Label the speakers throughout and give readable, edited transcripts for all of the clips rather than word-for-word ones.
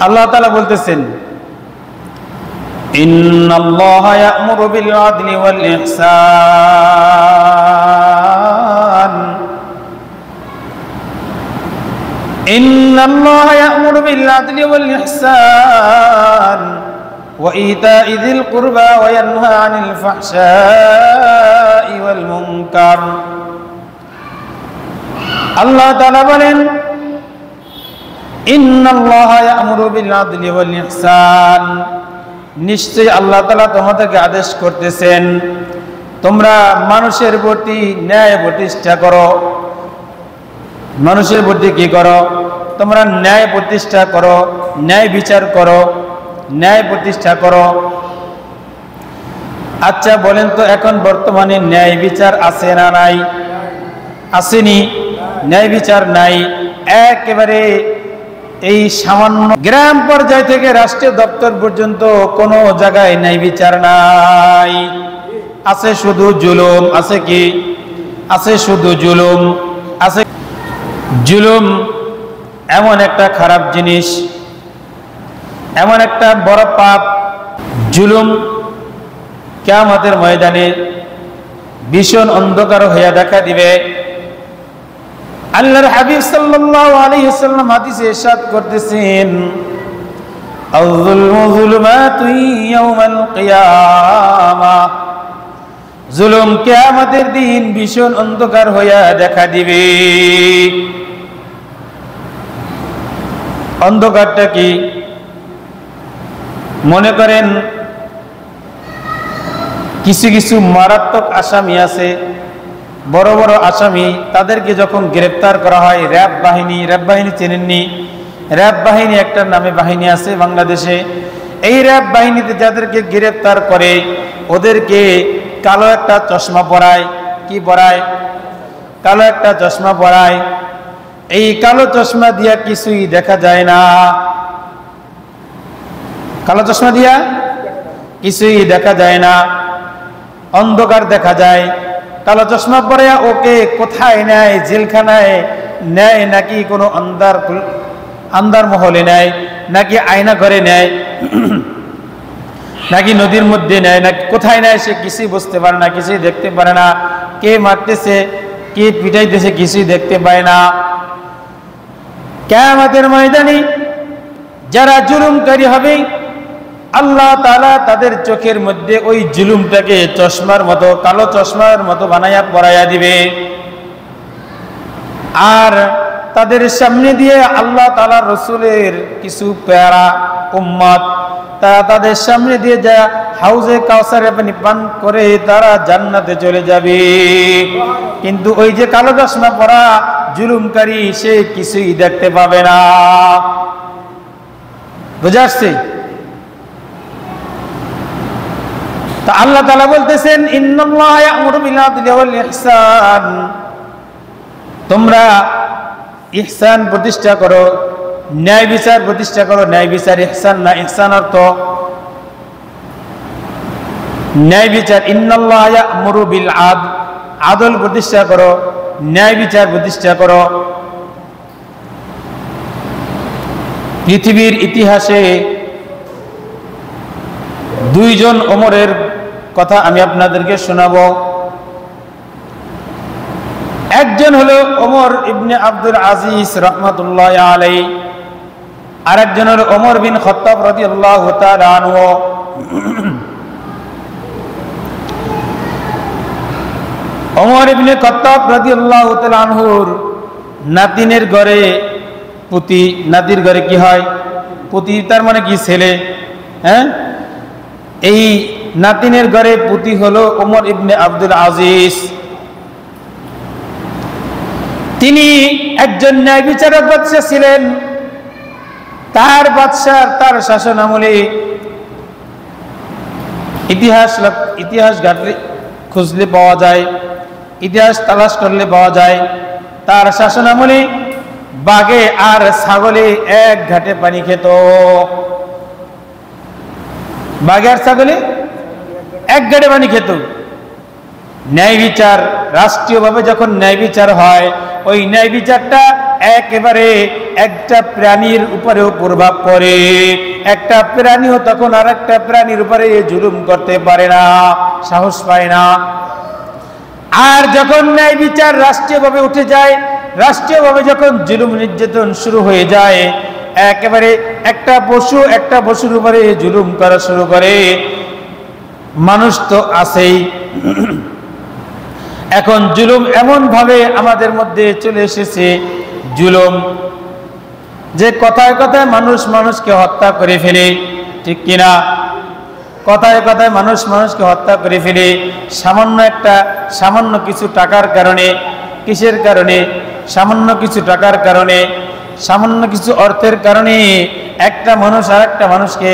Speaker 1: আল্লাহ তাআলা বলতেছেন, ইন্নাল্লাহা ইয়া'মুরু বিল আদলি ওয়াল ইহসান, ইন্নাল্লাহা ইয়া'মুরু বিল আদলি ওয়াল ইহসান ওয়া ইতা'i যিল কুরবা ওয়া ইয়ানহা আনিল ফাহশাই ওয়াল মুনকার। আল্লাহ তাআলা বলেন, ইন্নাল্লাহা ইয়া'মুরু বিল আদলি ওয়াল ইহসান, নিশ্চয়ই আল্লাহ তাআলা তোমাদেরকে আদেশ করতেছেন তোমরা মানুষের প্রতি ন্যায় প্রতিষ্ঠা করো। মানুষের প্রতি কি করো? তোমরা ন্যায় প্রতিষ্ঠা করো, ন্যায় বিচার করো, ন্যায় প্রতিষ্ঠা করো। আচ্ছা বলেন তো, এখন বর্তমানে ন্যায় বিচার আছে না নাই? আসেনি? ন্যায় বিচার নাই। একেবারে এই সামান্য গ্রাম পর্যায় থেকে রাষ্ট্রীয় দপ্তর পর্যন্ত কোনো জায়গায় ন্যায় বিচার নাই। আছে শুধু জুলুম। আছে কি? আছে শুধু জুলুম। আছে জুলুম এমন একটা খারাপ জিনিস, এমন একটা বড় পাপ। জুলুম কিয়ামতের ময়দানে ভীষণ অন্ধকার হয়ে দেখা দিবে। আল্লাহর হাবিব সাল্লাল্লাহু আলাইহি ওয়াসাল্লাম হাদিসে ইরশাদ করতেছেন, আয-যুলমু যুলুমাতুন ইয়াওমাল কিয়ামাহ, জুলুম কিয়ামতের দিন ভীষণ অন্ধকার হইয়া দেখা দিবে। অন্ধকারটা কি? মনে করেন কিছু কিছু মারাত্মক আসামি আছে, বড় বড় আসামি, তাদেরকে যখন গ্রেফতার করা হয় র্যাব বাহিনী চেনেননি? র্যাব বাহিনী একটা নামে বাহিনী আছে বাংলাদেশে। এই র্যাব বাহিনীতে যাদেরকে গ্রেফতার করে ওদেরকে কালো একটা চশমা পরায়। কি পরায়? কালো একটা চশমা পরায়। এই কালো চশমা দিয়া কিছুই দেখা যায় না। কালো চশমা দিয়া কিছুই দেখা যায় না, অন্ধকার দেখা যায়। কালো চশমা পরে ওকে কোথায় নেয়? জেলখানায় নেয় নাকি কোনো আন্দার মহলে নেয়, নাকি আয়না ঘরে নেয়, নাকি নদীর মধ্যে নেয়, নাকি কোথায় নেয় সে কিছুই বুঝতে পারে না, কিছুই দেখতে পারে না। কে মারতেছে, কে পিটাইতেছে কিছুই দেখতে পায় না। কিয়ামতের ময়দানে যারা জুলুমকারী হবে আল্লাহ তাআলা তাদের চোখের মধ্যে ওই জুলুমটাকে চশমার মতো, কালো চশমার মতো বানাইয়া পরাইয়া দিবে। আর তাদের সামনে দিয়ে আল্লাহ তাআলার রাসূলের কিছু প্যারা উম্মত, তারা তাদের সামনে দিয়ে যা হাউজে কাউসারের পানি পান করে তারা জান্নাতে চলে যাবে। কিন্তু ওই যে কালো চশমা পরা জুলুমকারী সে কিছুই দেখতে পাবে না। বুঝা আসছে? তা আল্লাহ তাআলা বলতেছেন, ইন্নাল্লাহা ইয়া'মুরু বিল আদলি ওয়াল ইহসান, তোমরা ইহসান প্রতিষ্ঠা করো, ন্যায় বিচার প্রতিষ্ঠা করো। ন্যায় বিচার ইহসান না, ইহসান অর্থ ন্যায় বিচার। ইন্নাল্লাহা ইয়া'মুরু বিল আদল, আদল প্রতিষ্ঠা করো, ন্যায় বিচার প্রতিষ্ঠা করো। পৃথিবীর ইতিহাসে দুইজন ওমরের কথা আমি আপনাদেরকে শোনাবো। একজন হলো ওমর ইবনে আব্দুল আজিজ রাহমাতুল্লাহি আলাইহি, আর একজন হলো ওমর বিন খাত্তাব রাদিয়াল্লাহু তাআলা আনহু। ওমর ইবনে খাত্তাব রাদিয়াল্লাহু তাআলা আনহুর নাতিনের ঘরে পুতি। নাতির ঘরে কি হয়? পুতি, তার মানে কি? ছেলে। হ্যাঁ, এই নাতিনের ঘরে পুতি হলো ওমর ইবনে আব্দুল আজিজ। তিনি একজন ন্যায় বিচারক বাদশা ছিলেন। তার শাসন আমলে ইতিহাস ঘাটলে খুঁজলে পাওয়া যায়, ইতিহাস তালাশ করলে পাওয়া যায়, তার শাসন আমলে বাঘে আর ছাগলে এক ঘাটে পানি খেত। বাঘে আর ছাগলে এক ঘাটে পানি খেত। ন্যায় বিচার রাষ্ট্রীয়ভাবে যখন ন্যায় বিচার হয়, ওই ন্যায় বিচারটা একেবারে একটা প্রাণীর উপরেও প্রভাব পড়ে। একটা প্রাণীও তখন আর একটা প্রাণীর উপরে জুলুম করতে পারে না, সাহস পায় না। আর যখন ন্যায় বিচার রাষ্ট্রীয়ভাবে উঠে যায়, রাষ্ট্রীয়ভাবে যখন জুলুম নির্যাতন শুরু হয়ে যায়, একেবারে একটা পশুর উপরে জুলুম করা শুরু করে, মানুষ তো আছেই। এখন জুলুম এমন ভাবে আমাদের মধ্যে চলে এসেছে, জুলুম যে কথায় কথায় মানুষ মানুষকে হত্যা করে ফেলে, ঠিক কিনা? কথায় কথায় মানুষ মানুষকে হত্যা করে ফেলে সামান্য কিছু টাকার কারণে। কিসের কারণে? সামান্য কিছু টাকার কারণে, সামান্য কিছু অর্থের কারণে একটা মানুষ আর একটা মানুষকে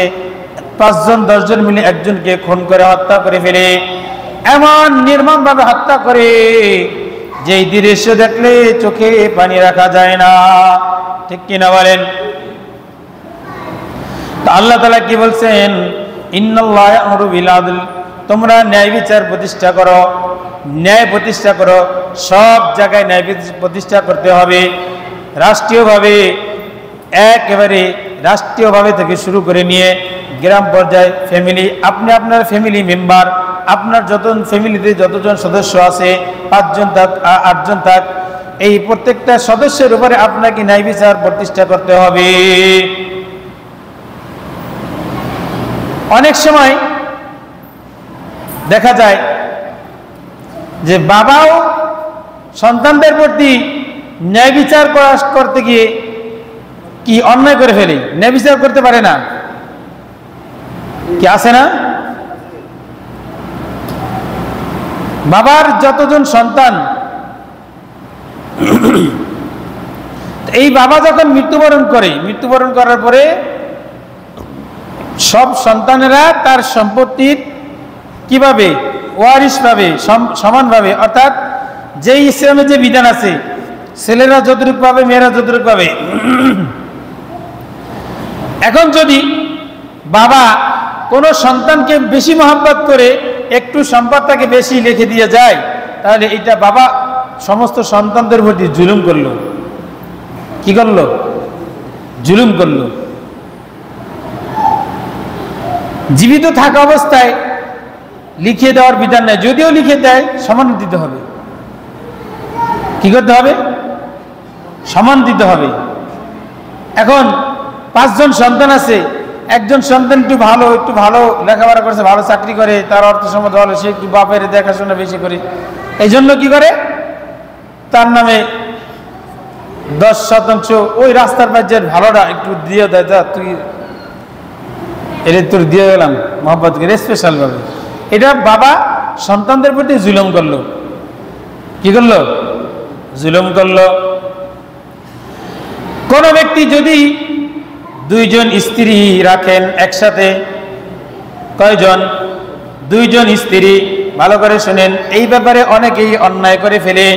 Speaker 1: 5 জন 10 জন মিলে একজনকে খুন করে হত্যা করে ফেলে। এমন নির্মমভাবে হত্যা করে যেই দৃশ্য দেখলে চোখে পানি রাখা যায় না, ঠিক কিনা বলেন? তো আল্লাহ তাআলা কি বলছেন? ইন্নাল্লাহা ইয়া'মুরু বিল আদল, তোমরা ন্যায় বিচার প্রতিষ্ঠা করো, ন্যায় প্রতিষ্ঠা করো। সব জায়গায় ন্যায় প্রতিষ্ঠা করতে হবে, রাষ্ট্রীয়ভাবে, একেবারে রাষ্ট্রীয়ভাবে থেকে শুরু করে নিয়ে গ্রাম পর্যায়ে ফ্যামিলি, আপনি আপনার ফ্যামিলি মেম্বার, আপনার ফ্যামিলিতে যতজন সদস্য আছে, 5 জন থাক 8 জন থাক, এই প্রত্যেকটা সদস্যের উপরে আপনাকে ন্যায় বিচার প্রতিষ্ঠা করতে হবে। অনেক সময় দেখা যায় যে বাবাও সন্তানদের প্রতি ন্যায় বিচার করতে গিয়ে কি অন্যায় করে ফেলে, ন্যায় বিচার করতে পারে না, কি আছে না? বাবার যতজন সন্তান, এই বাবা যখন মৃত্যুবরণ করার পরে সব সন্তানেরা তার সম্পত্তির কিভাবে ওয়ারিশ পাবে, সমানভাবে, অর্থাৎ যে ইসলামে যে বিধান আছে, ছেলেরা যতটুকু পাবে, মেয়েরা যতটুকু পাবে। এখন যদি বাবা কোনো সন্তানকে বেশি মহব্বত করে একটু সম্পদটাকে বেশি লিখে দিয়ে যায়, তাহলে এটা বাবা সমস্ত সন্তানদের প্রতি জুলুম করলো। কি করলো? জুলুম করলো। জীবিত থাকা অবস্থায় লিখে দেওয়ার বিধান নেই, যদিও লিখে দেয় সমান দিতে হবে। কি করতে হবে? সমান দিতে হবে। এখন 5 জন সন্তান আছে, একজন সন্তান একটু ভালো লেখাপড়া করেছে, ভালো চাকরি করে, তার অর্থ সম্পদ ভালো, সে একটু বাপের দেখাশোনা বেশি করে, এই জন্য কি করে, তার নামে 10% ওই রাস্তার পাশের ভালোটা একটু দিয়ে দেয়, যা তুই এটা তোর দিয়ে গেলাম মোহাম্মদ করে স্পেশাল ভাবে। এটা বাবা সন্তানদের প্রতি জুলুম করলো। কি করলো? জুলুম করলো। কোন ব্যক্তি যদি 2 জন স্ত্রী রাখেন একসাথে, কয়জন? 2 জন স্ত্রী। ভালো করে শুনেন, এই ব্যাপারে অনেকেই অন্যায় করে ফেলে,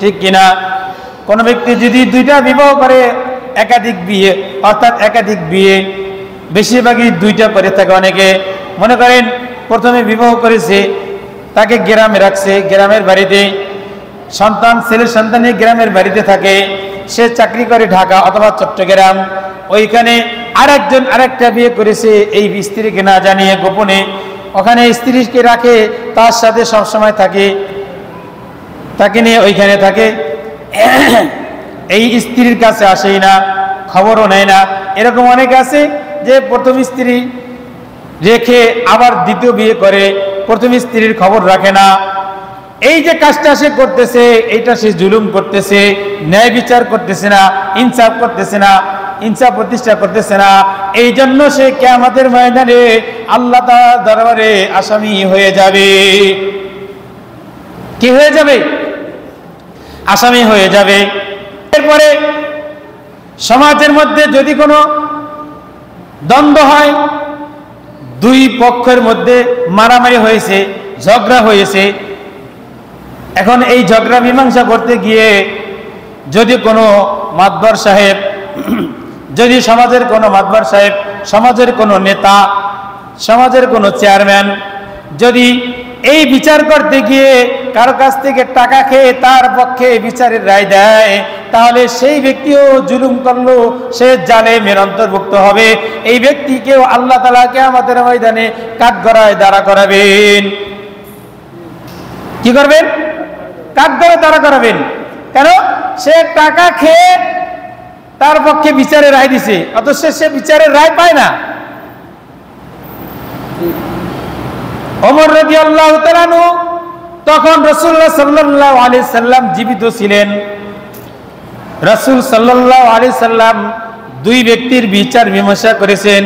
Speaker 1: ঠিক কিনা? কোন ব্যক্তি যদি 2টা বিবাহ করে, একাধিক বিয়ে, অর্থাৎ একাধিক বিয়ে, বেশিরভাগই 2টা করে থাকে। অনেকে মনে করেন প্রথমে বিবাহ করেছে, তাকে গ্রামে রাখছে, গ্রামের বাড়িতে ছেলের সন্তানই গ্রামের বাড়িতে থাকে, সে চাকরি করে ঢাকা অথবা চট্টগ্রাম, ওইখানে আরেকটা বিয়ে করেছে, এই স্ত্রীকে না জানিয়ে গোপনে ওখানে স্ত্রীকে রাখে, তার সাথে সবসময় থাকে, তাকে নিয়ে ওইখানে থাকে, এই স্ত্রীর কাছে আসেই না, খবরও নেয় না। এরকম অনেক আছে যে প্রথম স্ত্রী রেখে আবার দ্বিতীয় বিয়ে করে, প্রথম স্ত্রীর খবর রাখে না। এই যে কাজটা সে করতেছে, এইটা সে জুলুম করতেছে, ন্যায় বিচার করতেছে না, ইনসাফ করতেছে না, ইনসাফ প্রতিষ্ঠা করতেছে না। এই জন্য সে কিয়ামতের ময়দানে আল্লাহ তাআলার দরবারে আসামি হয়ে যাবে। কি হয়ে যাবে? আসামি হয়ে যাবে। এরপরে সমাজের মধ্যে যদি কোনো দ্বন্দ্ব হয়, 2 পক্ষের মধ্যে মারামারি হয়েছে, ঝগড়া হয়েছে, এখন এই ঝগড়া মীমাংসা করতে গিয়ে যদি কোনো মাতবার সাহেব, যদি সমাজের কোনো মাতবার সাহেব, সমাজের কোনো নেতা, সমাজের কোনো চেয়ারম্যান যদি এই বিচার করতে গিয়ে কারো কাছ থেকে টাকা খেয়ে তার পক্ষে বিচারের রায় দেয়, তাহলে সেই ব্যক্তিও জুলুম করলো, সে জালেমের অন্তর্ভুক্ত হবে। এই ব্যক্তিকেও আল্লাহ তাআলা কিয়ামতের ময়দানে কাঠগড়ায় দাঁড়া করাবেন। কি করবেন? কাঠগড়ায় দাঁড়া করাবেন। কেন? সে টাকা খেয়ে তার পক্ষে বিচারের রায় দিছে, অথচ সে বিচারের রায় পায় না। ওমর রাদিয়াল্লাহু তাআলা আনহু তখন রাসূলুল্লাহ সাল্লাল্লাহু আলাইহি সাল্লাম জীবিত ছিলেন। রাসূল সাল্লাল্লাহু আলাইহি সাল্লাম দুই ব্যক্তির বিচার মীমাংসা করেছেন।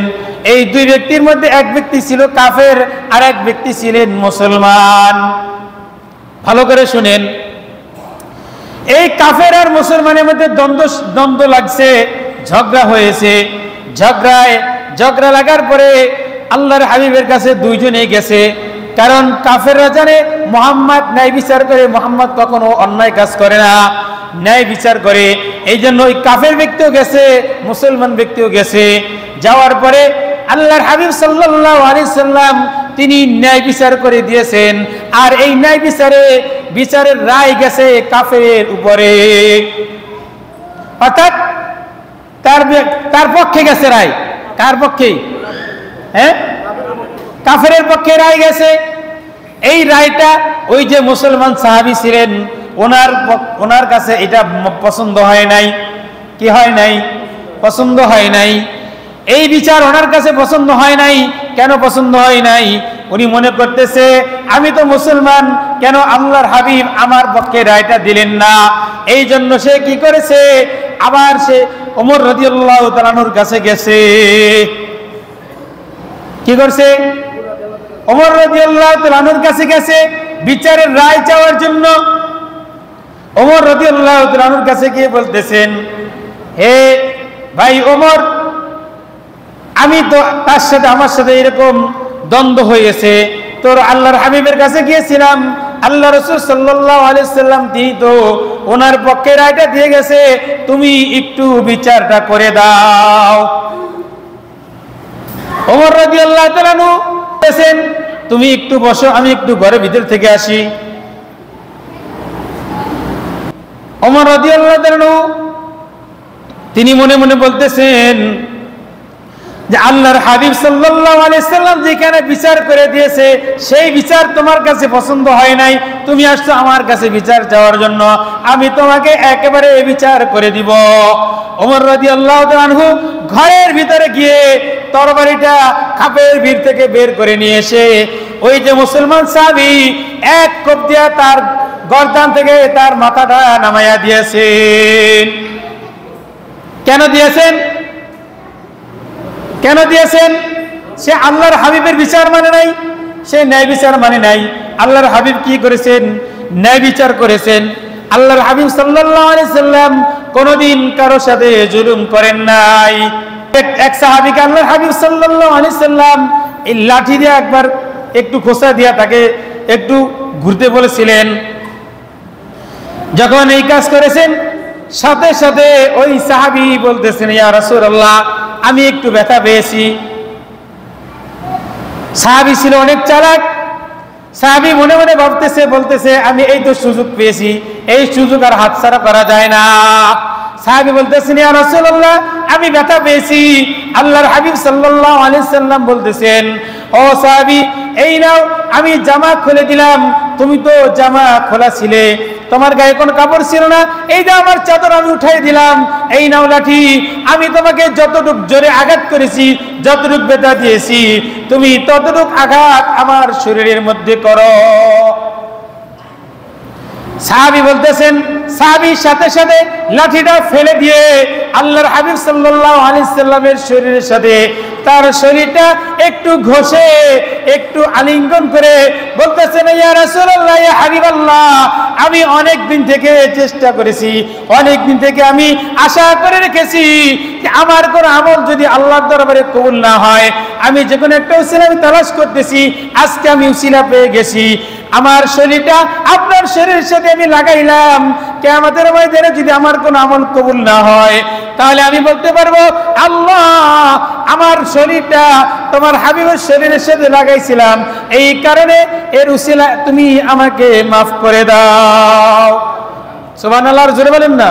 Speaker 1: এই দুই ব্যক্তির মধ্যে এক ব্যক্তি ছিল কাফের আর এক ব্যক্তি ছিলেন মুসলমান। ভালো করে শুনেন, এই কাফের আর মুসলমানের মধ্যে দ্বন্দ্ব লাগছে, ঝগড়া হয়েছে। ঝগড়া লাগার পরে আল্লাহর হাবিবের কাছে দুইজনে গেছে, কারণ কাফেররা জানে মুহাম্মদ ন্যায় বিচার করে, মুহাম্মদ কখনো অন্যায় কাজ করে না, ন্যায় বিচার করে। এই জন্য ওই কাফের ব্যক্তিও গেছে, মুসলমান ব্যক্তিও গেছে। যাওয়ার পরে আল্লাহর হাবিব সাল্লাল্লাহু আলাইহি সাল্লাম তিনি ন্যায় বিচার করে দিয়েছেন, আর এই ন্যায় বিচারের রায় গেছে কাফেরের উপরে, অর্থাৎ তার পক্ষে গেছে রায়। কার পক্ষে? হ্যাঁ, কাফেরের পক্ষে রায় গেছে। এই রায়টা ওই যে মুসলমান সাহাবী ছিলেন ওনার কাছে এটা পছন্দ হয় নাই। কি হয় নাই? পছন্দ হয় নাই। এই বিচার ওনার কাছে পছন্দ হয় নাই। কেন পছন্দ হয় নাই? উনি মনে করতেছে আমি তো মুসলমান, কেন আল্লাহর হাবিব আমার পক্ষে রায়টা দিলেন না? এই জন্য সে কি করেছে, আবার সে ওমর রাদিয়াল্লাহু তাআলা আনহুর কাছে গেছে। কি করছে? ওমর রাদিয়াল্লাহু তাআলা আনহুর কাছে গেছে বিচারের রায় চাওয়ার জন্য। ওমর রাদিয়াল্লাহু তাআলা আনহুর কাছে গিয়ে বলতেছেন, হে ভাই ওমর, আমি তো আমার সাথে এরকম দ্বন্দ্ব হয়েছে, তোর আল্লাহর হাবিবের কাছে গিয়েছিলাম, আল্লাহ রাসূল সাল্লাল্লাহু আলাইহি সাল্লাম তিনি তো ওনার পক্ষে রায়টা দিয়ে গেছে, তুমি একটু বিচারটা করে দাও। ওমর রাদিয়াল্লাহু তাআলা আনহু বলেছেন, তুমি একটু বসো, আমি একটু ঘরের ভিতর থেকে আসি। ওমর রাদিয়াল্লাহু তাআলা আনহু তিনি মনে মনে বলতেছেন যে আল্লাহর হাবিব সাল্লাল্লাহু আলাইহি সাল্লাম যেখানে বিচার করে দিয়েছে সেই বিচার তোমার কাছে পছন্দ হয় নাই, তুমি আসছো আমার কাছে বিচার চাওয়ার জন্য, আমি তোমাকে একেবারে বিচার করে দিব। ওমর রাদিয়াল্লাহু তাআলা আনহু ঘরের ভিতরে গিয়ে তরবারিটা খাপের ভিতর থেকে বের করে নিয়ে এসে ওই যে মুসলমান সাহাবী এক কোপ দিয়া তার গর্দান থেকে তার মাথাটা নামাইয়া দিয়েছেন। কেন দিয়েছেন? কেন দিয়েছেন? সে আল্লাহর হাবিবের বিচার মানে নাই, সে ন্যায় বিচার মানে নাই। আল্লাহর হাবিব কি করেছেন? ন্যায় বিচার করেছেন। আল্লাহর হাবিব সাল্লাল্লাহু আলাইহি সাল্লাম কোনদিন কারো সাথে জুলুম করেন নাই। এক সাহাবীকে আল্লাহর হাবিব সাল্লাল্লাহু আলাইহি সাল্লাম এই লাঠি দিয়ে একবার একটু খোঁচা দিয়া তাকে একটু ঘুরতে বলেছিলেন। যখন এই কাজ করেছেন সাথে সাথে ওই সাহাবী বলতেছেন, ইয়া রাসূলুল্লাহ, আমি একটু ব্যথা পেয়েছি। সাহাবী ছিল অনেক চালাক। সাহাবী মনে মনে বলতেছে আমি এই তো সুযোগ পেয়েছি, এই সুযোগ আর হাতছাড়া করা যায় না। সাহাবী বলতেছেন, ইয়া রাসূলুল্লাহ, আমি ব্যথা পেয়েছি। আল্লাহর হাবিব সাল্লাল্লাহু আলাইহি সাল্লাম বলতেছেন, ও সাহাবী, এই নাও, আমি জামা খুলে দিলাম, তুমি তো জামা খোলা ছিলে, তোমার গায়ে কোনো কাপড় ছিল না, এই যে আমার চাদর আমি উঠাই দিলাম, এই নাও লাঠি, আমি তোমাকে যতটুক জোরে আঘাত করেছি, যতটুক ব্যথা দিয়েছি, তুমি ততটুক আঘাত আমার শরীরের মধ্যে করো। সাহাবী বলতেছেন, সাহাবীর সাথে সাথে লাঠিটা ফেলে দিয়ে আল্লাহর হাবিব সাল্লাল্লাহু আলাইহি সাল্লামের শরীরের সাথে তার শরীরটা একটু ঘষে একটু আলিঙ্গন করে বলতেছেন, ইয়া রাসূলুল্লাহ, ইয়া হাবিবাল্লাহ, আমি অনেক দিন থেকে চেষ্টা করেছি, অনেক দিন থেকে আমি আশা করে রেখেছি যে আমার কোন আমল যদি আল্লাহর দরবারে কবুল না হয়, আমি যে কোনো একটা উসিলা আমি তালাশ করতেছি, আজকে আমি উসিলা পেয়ে গেছি। আমার শরীরটা আপনার শরীরের সাথে আমি লাগাইলাম, কিয়ামতের ময়দানে যদি আমার কোন আমল কবুল না হয় তাহলে আমি বলতে পারবো, আল্লাহ আমার শরীরটা তোমার হাবিবের শরীরের সাথে লাগাইছিলাম, এই কারণে এর উসিলা তুমি আমাকে মাফ করে দাও। সুবহানাল্লাহ, জোরে বলেন না।